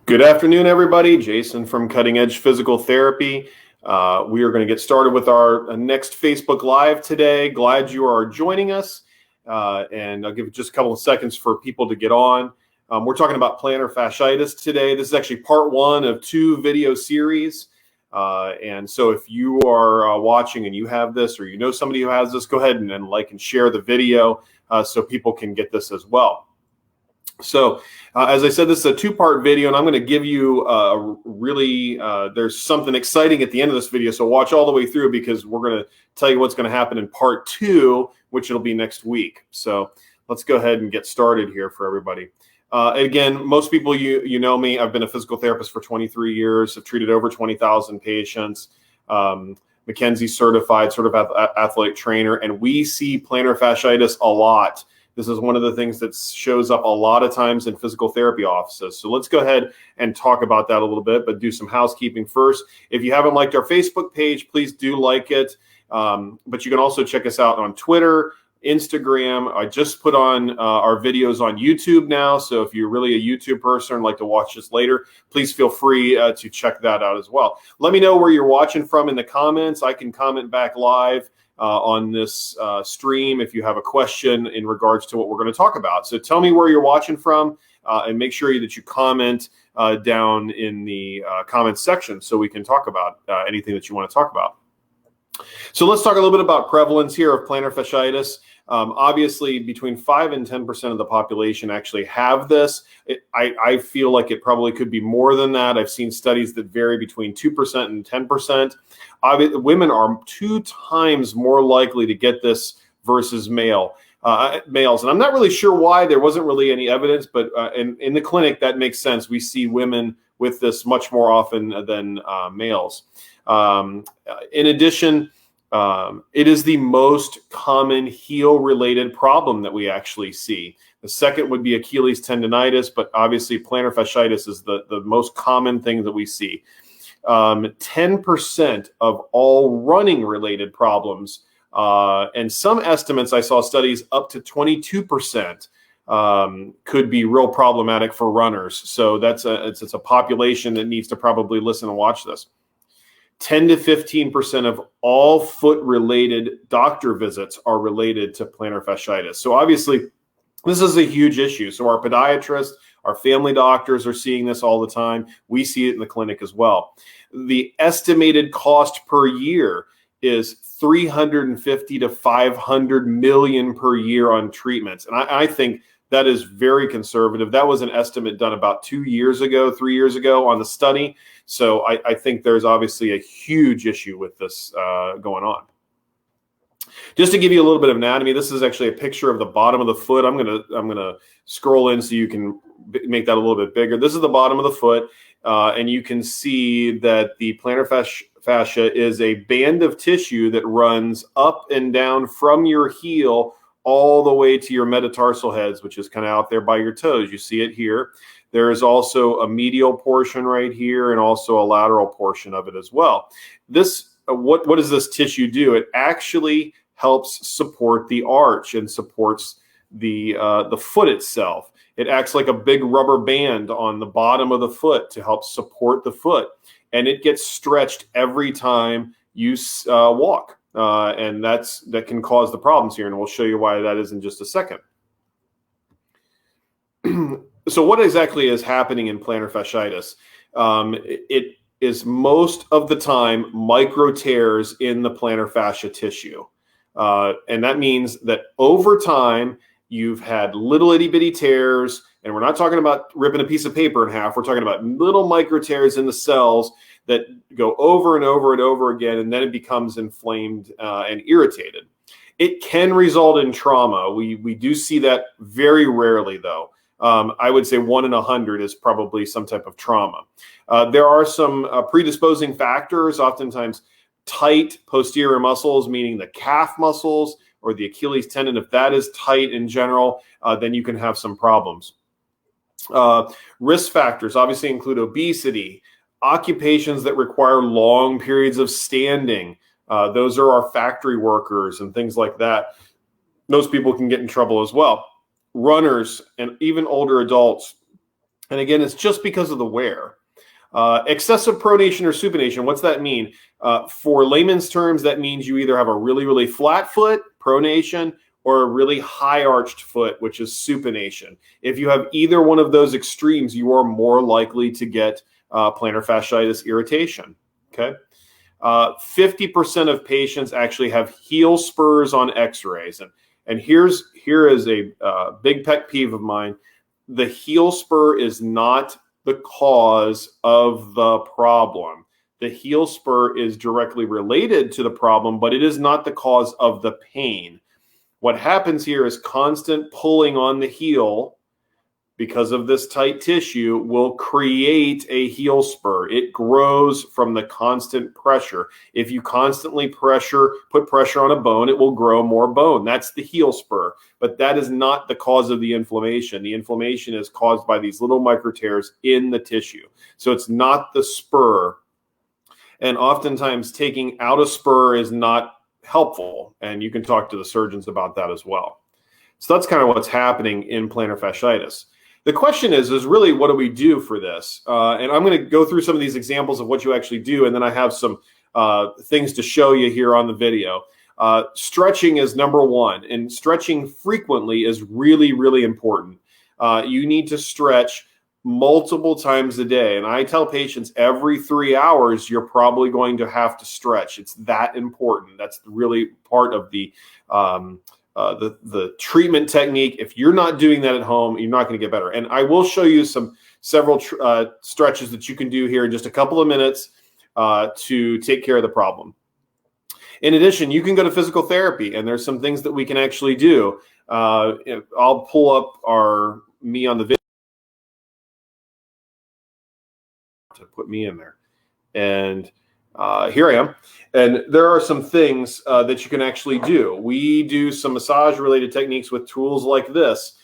Good afternoon, everybody. Jason from Cutting Edge Physical Therapy. We are going to get started with our next Facebook Live today. Glad you are joining us. And I'll give just a couple of seconds for people to get on. We're talking about plantar fasciitis today. This is actually part one of two video series. And so if you are watching and you have this, or you know somebody who has this, go ahead and like and share the video so people can get this as well. So as I said, this is a two-part video, and I'm going to give you there's something exciting at the end of this video. So watch all the way through, because we're going to tell you what's going to happen in part two, which it'll be next week. So let's go ahead and get started here for everybody. Again, most people, you know me. I've been a physical therapist for 23 years. I've treated over 20,000 patients. McKenzie certified athletic trainer, and we see plantar fasciitis a lot. This is one of the things that shows up a lot of times in physical therapy offices. So let's go ahead and talk about that a little bit, but do some housekeeping first. If you haven't liked our Facebook page, please do like it. But you can also check us out on Twitter, Instagram. I just put on our videos on YouTube now. So if you're really a YouTube person and like to watch this later, please feel free to check that out as well. Let me know where you're watching from in the comments. I can comment back live on this stream if you have a question in regards to what we're going to talk about. So tell me where you're watching from, and make sure that you comment down in the comments section so we can talk about anything that you want to talk about. So let's talk a little bit about prevalence here of plantar fasciitis. Obviously, between 5 and 10% of the population actually have this. I feel like it probably could be more than that. I've seen studies that vary between 2% and 10%. Women are 2 times more likely to get this versus males. And I'm not really sure why. There wasn't really any evidence, but in the clinic, that makes sense. We see women with this much more often than males. In addition, it is the most common heel-related problem that we actually see. The second would be Achilles tendonitis, but obviously plantar fasciitis is the most common thing that we see. 10% of all running-related problems, and some estimates, I saw studies up to 22%, could be real problematic for runners. So it's a population that needs to probably listen and watch this. 10 to 15% of all foot-related doctor visits are related to plantar fasciitis. So obviously, this is a huge issue. So our podiatrists, our family doctors are seeing this all the time. We see it in the clinic as well. The estimated cost per year is $350 to $500 million per year on treatments. And I think that is very conservative. That was an estimate done about 3 years ago on the study. So I think there's obviously a huge issue with this going on. Just to give you a little bit of anatomy, this is actually a picture of the bottom of the foot. I'm gonna scroll in so you can make that a little bit bigger. This is the bottom of the foot, and you can see that the plantar fascia is a band of tissue that runs up and down from your heel all the way to your metatarsal heads, which is kind of out there by your toes. You see it here. There is also a medial portion right here, and also a lateral portion of it as well. What does this tissue do? It actually helps support the arch and supports the foot itself. It acts like a big rubber band on the bottom of the foot to help support the foot, and it gets stretched every time you walk. And that can cause the problems here, and we'll show you why that is in just a second. So what exactly is happening in plantar fasciitis? It is most of the time micro tears in the plantar fascia tissue. And that means that over time, you've had little itty bitty tears, and we're not talking about ripping a piece of paper in half. We're talking about little micro tears in the cells that go over and over and over again, and then it becomes inflamed and irritated. It can result in trauma. We do see that very rarely, though. I would say 1 in 100 is probably some type of trauma. There are some predisposing factors, oftentimes tight posterior muscles, meaning the calf muscles or the Achilles tendon. If that is tight in general, then you can have some problems. Risk factors obviously include obesity, occupations that require long periods of standing. Those are our factory workers and things like that. Those people can get in trouble as well. Runners and even older adults And again, it's just because of the wear. Excessive pronation or supination, what's that mean? For layman's terms, that means you either have a really, really flat foot, pronation, or a really high arched foot, which is supination. If you have either one of those extremes, you are more likely to get plantar fasciitis irritation. Okay. 50% of patients actually have heel spurs on x-rays. And here is a big pet peeve of mine. The heel spur is not the cause of the problem. The heel spur is directly related to the problem, but it is not the cause of the pain. What happens here is constant pulling on the heel because of this tight tissue will create a heel spur. It grows from the constant pressure. If you constantly put pressure on a bone, it will grow more bone. That's the heel spur, but that is not the cause of the inflammation. The inflammation is caused by these little micro tears in the tissue. So it's not the spur. And oftentimes taking out a spur is not helpful. And you can talk to the surgeons about that as well. So that's kind of what's happening in plantar fasciitis. The question is really, what do we do for this? And I'm going to go through some of these examples of what you actually do, and then I have some things to show you here on the video. Stretching is number one, and stretching frequently is really, really important. You need to stretch multiple times a day. And I tell patients every 3 hours, you're probably going to have to stretch. It's that important. That's really part of the treatment technique. If you're not doing that at home, you're not going to get better. And I will show you several stretches that you can do here in just a couple of minutes to take care of the problem. In addition, you can go to physical therapy, and there's some things that we can actually do. I'll pull up me on the video to put me in there. And here I am. And there are some things that you can actually do. We do some massage related techniques with tools like this.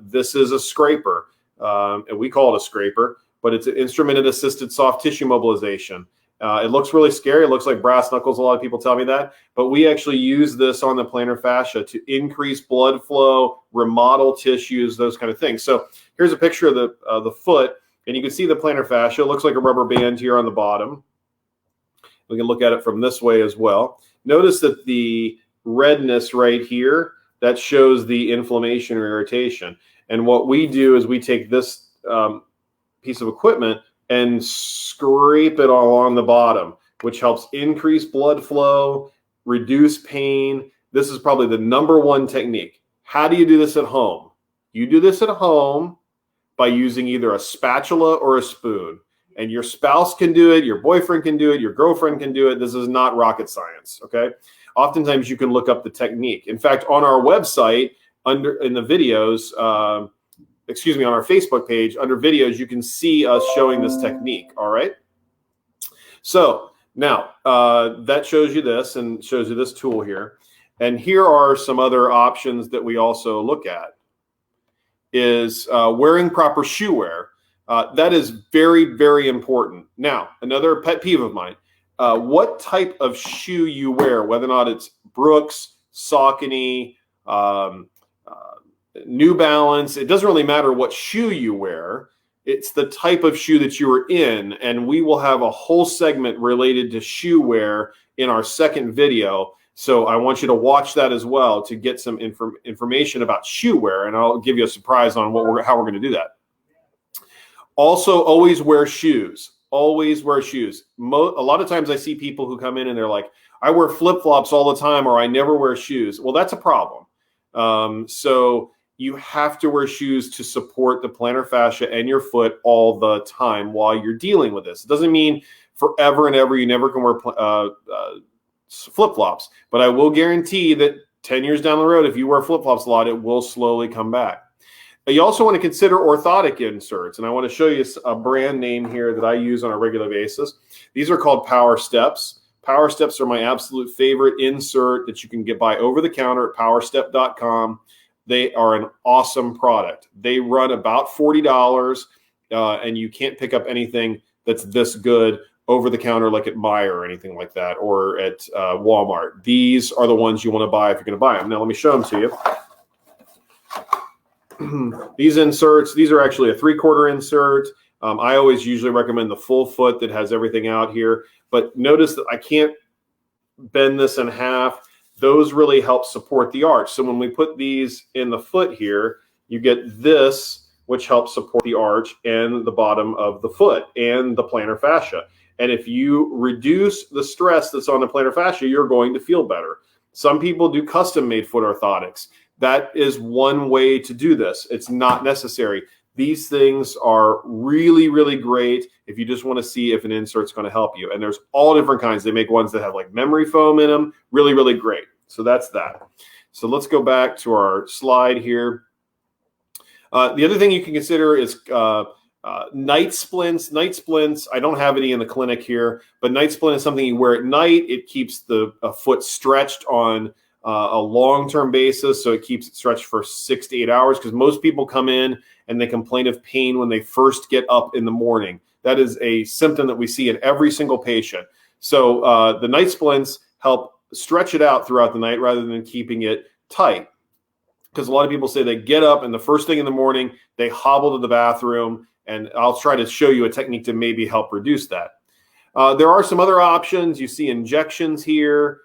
This is a scraper, and we call it a scraper, but it's an instrumented assisted soft tissue mobilization. It looks really scary. It looks like brass knuckles. A lot of people tell me that, but we actually use this on the plantar fascia to increase blood flow, remodel tissues, those kind of things. So here's a picture of the foot, and you can see the plantar fascia. It looks like a rubber band here on the bottom. We can look at it from this way as well. Notice that the redness right here, that shows the inflammation or irritation. And what we do is we take this piece of equipment and scrape it along the bottom, which helps increase blood flow, reduce pain. This is probably the number one technique. How do you do this at home? You do this at home by using either a spatula or a spoon. And your spouse can do it, your boyfriend can do it, your girlfriend can do it. This is not rocket science, okay? Oftentimes you can look up the technique. In fact, on our website, in the videos, on our Facebook page, under videos, you can see us showing this technique, all right? So now that shows you this and shows you this tool here. And here are some other options that we also look at is wearing proper shoe wear. That is very, very important. Now, another pet peeve of mine, what type of shoe you wear, whether or not it's Brooks, Saucony, New Balance, it doesn't really matter what shoe you wear. It's the type of shoe that you are in, and we will have a whole segment related to shoe wear in our second video. So I want you to watch that as well to get some information about shoe wear, and I'll give you a surprise on how we're going to do that. Also, always wear shoes. Always wear shoes. A lot of times I see people who come in and they're like, I wear flip-flops all the time, or I never wear shoes. Well, that's a problem. So you have to wear shoes to support the plantar fascia and your foot all the time while you're dealing with this. It doesn't mean forever and ever you never can wear flip-flops, but I will guarantee that 10 years down the road, if you wear flip-flops a lot, it will slowly come back. You also want to consider orthotic inserts, and I want to show you a brand name here that I use on a regular basis. These are called Power Steps. Power Steps are my absolute favorite insert that you can get by over the counter at powerstep.com. They are an awesome product. They run about $40, and you can't pick up anything that's this good over the counter like at Meijer or anything like that, or at Walmart. These are the ones you want to buy if you're going to buy them. Now let me show them to you. these inserts, these are actually a 3/4 insert. I always usually recommend the full foot that has everything out here, but notice that I can't bend this in half. Those really help support the arch. So when we put these in the foot here, you get this, which helps support the arch and the bottom of the foot and the plantar fascia. And if you reduce the stress that's on the plantar fascia, you're going to feel better. Some people do custom-made foot orthotics. That is one way to do this. It's not necessary. These things are really, really great if you just want to see if an insert's going to help you. And there's all different kinds. They make ones that have like memory foam in them. Really, really great. So that's that. So let's go back to our slide here. The other thing you can consider is night splints. Night splints, I don't have any in the clinic here, but night splint is something you wear at night. It keeps the foot stretched on a long-term basis, so it keeps it stretched for 6 to 8 hours, because most people come in and they complain of pain when they first get up in the morning. That is a symptom that we see in every single patient. So the night splints help stretch it out throughout the night rather than keeping it tight. Because a lot of people say they get up and the first thing in the morning, they hobble to the bathroom, and I'll try to show you a technique to maybe help reduce that. There are some other options. You see injections here.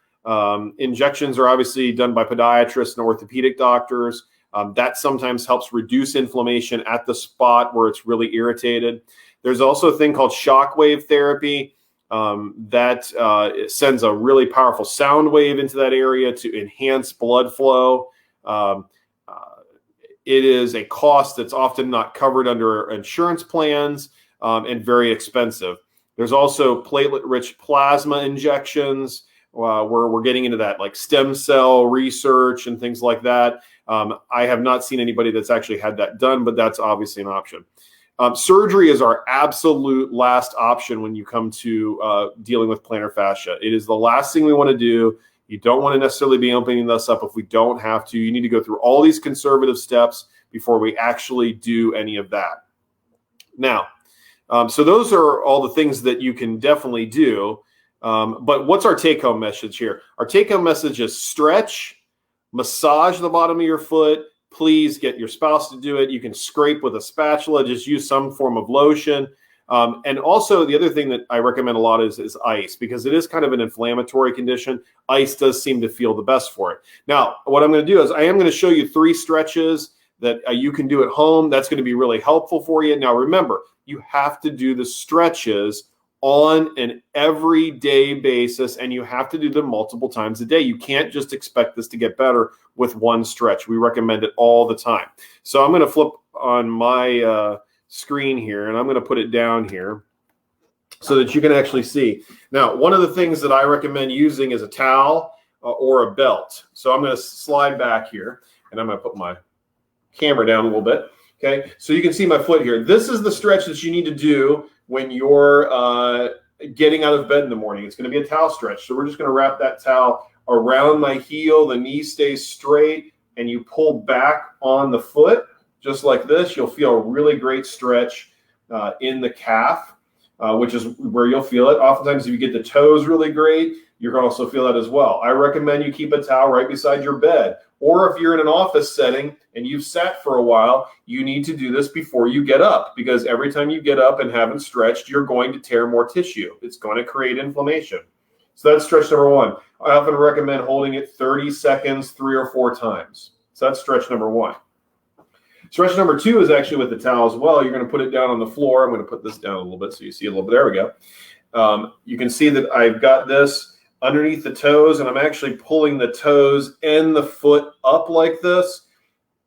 Injections are obviously done by podiatrists and orthopedic doctors. That sometimes helps reduce inflammation at the spot where it's really irritated. There's also a thing called shockwave therapy that sends a really powerful sound wave into that area to enhance blood flow. It is a cost that's often not covered under insurance plans and very expensive. There's also platelet-rich plasma injections where we're getting into that like stem cell research and things like that. I have not seen anybody that's actually had that done, but that's obviously an option. Surgery is our absolute last option when you come to dealing with plantar fascia. It is the last thing we want to do. You don't want to necessarily be opening this up if we don't have to. You need to go through all these conservative steps before we actually do any of that. Now, so those are all the things that you can definitely do. But what's our take-home message here? Our take-home message is stretch, massage the bottom of your foot. Please get your spouse to do it. You can scrape with a spatula. Just use some form of lotion. And also the other thing that I recommend a lot is ice, because it is kind of an inflammatory condition. Ice does seem to feel the best for it. Now, what I'm going to do is I am going to show you 3 stretches that you can do at home. That's going to be really helpful for you. Now, remember, you have to do the stretches on an everyday basis, and you have to do them multiple times a day. You can't just expect this to get better with one stretch. We recommend it all the time. So I'm going to flip on my screen here, and I'm going to put it down here so that you can actually see. Now, one of the things that I recommend using is a towel or a belt. So I'm going to slide back here, and I'm going to put my camera down a little bit. Okay, so you can see my foot here. This is the stretch that you need to do when you're getting out of bed in the morning. It's going to be a towel stretch. So we're just going to wrap that towel around my heel. The knee stays straight, and you pull back on the foot just like this. You'll feel a really great stretch in the calf, which is where you'll feel it. Oftentimes, if you get the toes really great, you're going to also feel that as well. I recommend you keep a towel right beside your bed. Or if you're in an office setting and you've sat for a while, you need to do this before you get up, because every time you get up and haven't stretched, you're going to tear more tissue. It's going to create inflammation. So that's stretch number 1. I often recommend holding it 30 seconds, 3 or 4 times. So that's stretch number 1. Stretch number 2 is actually with the towel as well. You're going to put it down on the floor. I'm going to put this down a little bit so you see a little bit. There we go. You can see that I've got this underneath the toes, and I'm actually pulling the toes and the foot up like this.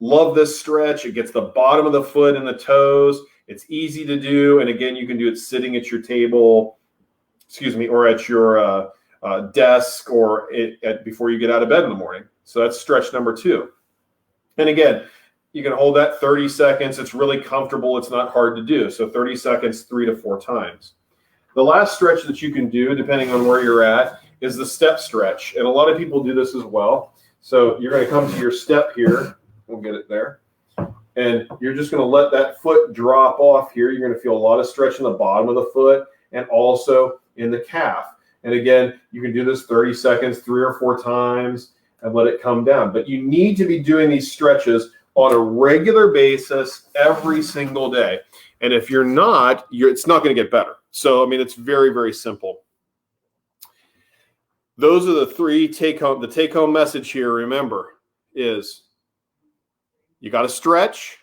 Love this stretch. It gets the bottom of the foot and the toes. It's easy to do. And again, you can do it sitting at your table, or at your desk, or before you get out of bed in the morning. So that's stretch number 2. And again, you can hold that 30 seconds. It's really comfortable. It's not hard to do. So 30 seconds, 3 to 4 times. The last stretch that you can do, depending on where you're at, is the step stretch. And a lot of people do this as well. So you're going to come to your step here. We'll get it there. And you're just going to let that foot drop off here. You're going to feel a lot of stretch in the bottom of the foot and also in the calf. And again, you can do this 30 seconds, 3 or 4 times, and let it come down. But you need to be doing these stretches on a regular basis every single day. And if you're not, it's not going to get better. So, I mean, it's very, very simple. Those are the three take-home. The take-home message here, remember, is you got to stretch,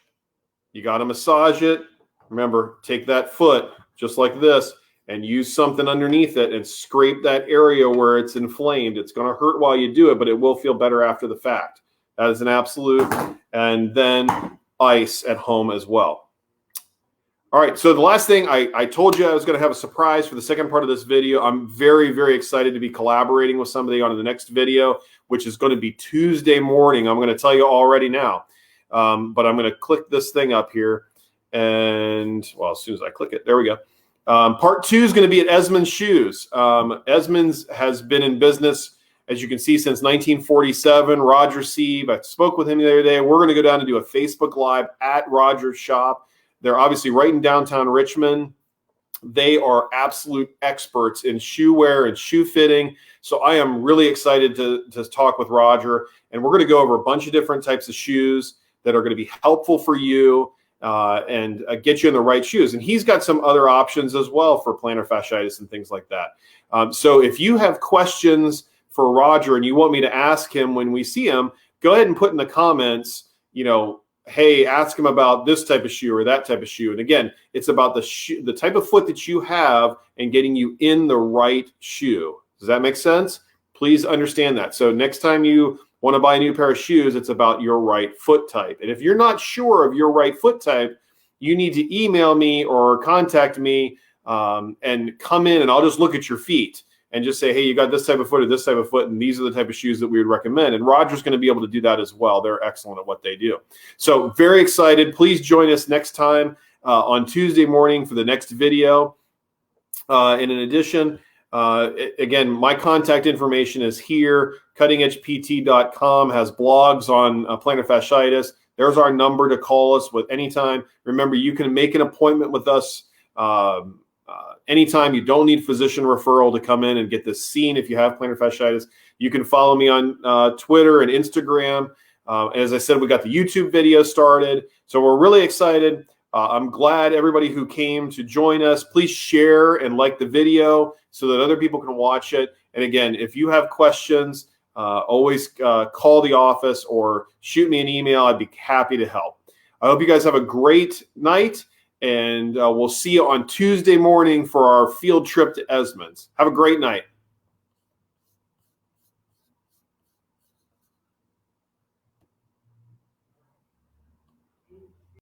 you got to massage it. Remember, take that foot just like this and use something underneath it and scrape that area where it's inflamed. It's going to hurt while you do it, but it will feel better after the fact. That is an absolute. And then ice at home as well. All right, so the last thing, I told you I was going to have a surprise for the second part of this video. I'm very, very excited to be collaborating with somebody on the next video, which is going to be Tuesday morning. I'm going to tell you already now. But I'm going to click this thing up here. And, well, as soon as I click it, there we go. Part 2 is going to be at Esmond's Shoes. Esmond's has been in business, as you can see, since 1947. Roger Sieve, I spoke with him the other day. We're going to go down and do a Facebook Live at Roger's shop. They're obviously right in downtown Richmond. They are absolute experts in shoe wear and shoe fitting. So I am really excited to talk with Roger. And we're going to go over a bunch of different types of shoes that are going to be helpful for you and get you in the right shoes. And he's got some other options as well for plantar fasciitis and things like that. So if you have questions for Roger and you want me to ask him when we see him, go ahead and put in the comments, hey, ask him about this type of shoe or that type of shoe. And again, it's about the type of foot that you have and getting you in the right shoe. Does that make sense? Please understand that. So next time you want to buy a new pair of shoes, it's about your right foot type. And if you're not sure of your right foot type, you need to email me or contact me and come in and I'll just look at your feet and just say, hey, you got this type of foot or this type of foot, and these are the type of shoes that we would recommend. And Roger's going to be able to do that as well. They're excellent at what they do. So very excited. Please join us next time on Tuesday morning for the next video. And in addition, again, my contact information is here. CuttingEdgePT.com has blogs on plantar fasciitis. There's our number to call us with anytime. Remember, you can make an appointment with us anytime. You don't need physician referral to come in and get this seen if you have plantar fasciitis. You can follow me on Twitter and Instagram. As I said, we got the YouTube video started. So we're really excited. I'm glad everybody who came to join us. Please share and like the video so that other people can watch it. And again, if you have questions, always call the office or shoot me an email. I'd be happy to help. I hope you guys have a great night. And we'll see you on Tuesday morning for our field trip to Esmond's. Have a great night.